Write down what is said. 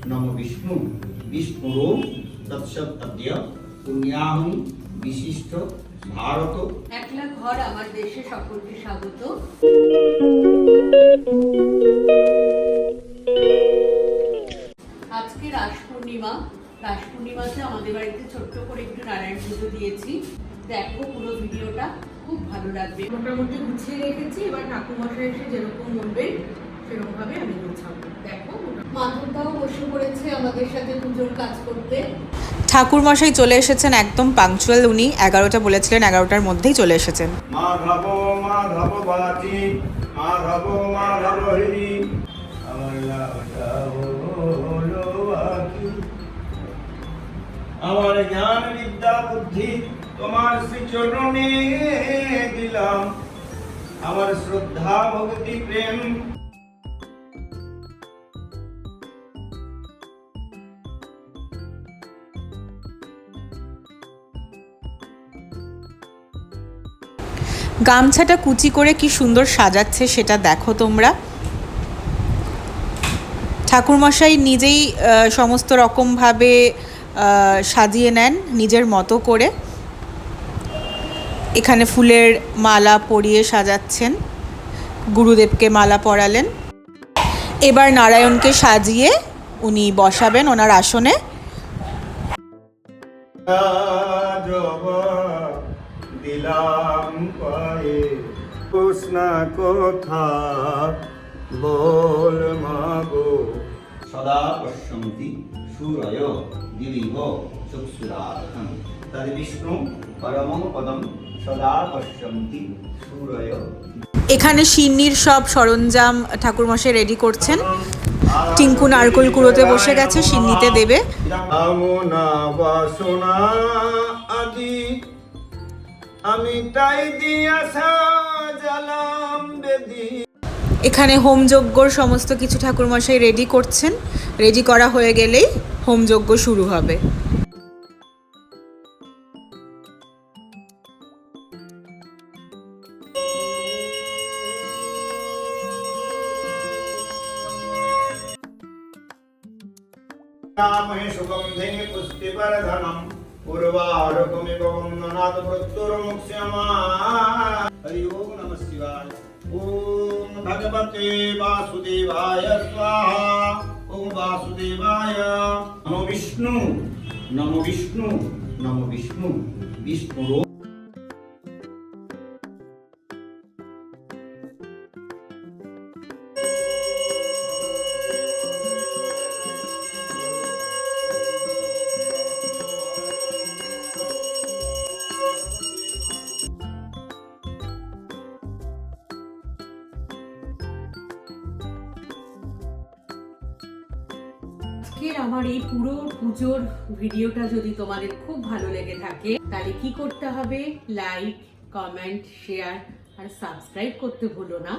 নমো বিষ্ণু বিষ্ণুরো তৎসৎ অদ্য পুণ্যাহমি বিশিষ্ট ভারত। একলা ঘর আমার দেশে সকলকে স্বাগত। আজকে রাস পূর্ণিমা। রাস পূর্ণিমাতে আমাদের বাড়িতে ছোট্ট করে একটু নারায়ণ পুজো দিয়েছি। দেখো পুরো ভিডিওটা, খুব ভালো লাগবে। মোটামুটি গুছিয়ে রেখেছি, এবার ঠাকুরমশাই এসে যেরকম বলবেন সেরকম ভাবে আমি গুছাবো। দেখো মাধবটাও বসে পড়েছে আমাদের সাথে পুজোর কাজ করতে। ঠাকুরমশাই চলে এসেছেন একদম পাংচুয়াল। উনি 11টা বলেছিলেন, 11টার মধ্যেই চলে এসেছেন। মাধব মাধব বাচি মাধব মাধব হরি আমার জ্ঞান বিদ্যা বুদ্ধি তোমার শ্রীচরণে দিলাম, আমার শ্রদ্ধা ভক্তি প্রেম গামছাটা কুচি করে কি সুন্দর সাজাচ্ছে সেটা দেখো তোমরা। ঠাকুরমশাই নিজেই সমস্ত রকমভাবে সাজিয়ে নেন নিজের মতো করে। এখানে ফুলের মালা পরিয়ে সাজাচ্ছেন, গুরুদেবকে মালা পরালেন। এবার নারায়ণকে সাজিয়ে উনি বসাবেন ওনার আসনে। দিলাম পায়ে কৃষ্ণা কথা বল মাগো সদা পশ্যন্তি সূরয় দিবিহ চক্ষুরার্থম তদ বিষ্ণু পরমং পদম সদা পশ্যন্তি সূরয়। এখানে সিন্নির সব সরঞ্জাম ঠাকুরমশাই রেডি করছেন। টিঙ্কু নারকোল কুড়োতে বসে গেছে, সিন্নিতে দেবে। কামনা বাসনা আদি আমি তাই দিয়া সাজালাম বেদি। এখানে হোমযজ্ঞর সমস্ত কিছু ঠাকুরমশাই রেডি করছেন। রেডি করা হয়ে গেলেই হোমযজ্ঞ শুরু হবে। नामहे सुगंधे पुष्टिवर्धनम् उर्वारुकमिव वन्दनात् मृत्युर्मुक्ष्यमा। हरि ओम नमः शिवाय। ओम भगवते वासुदेवाय स्वाहा। ओम वासुदेवाय नमो विष्णु नमो विष्णु नमो विष्णु विष्णु। আমার এই পুরো পুজোর ভিডিওটা যদি তোমাদের খুব ভালো লেগে থাকে তাহলে কি করতে হবে? লাইক, কমেন্ট, শেয়ার আর সাবস্ক্রাইব করতে ভুলো না।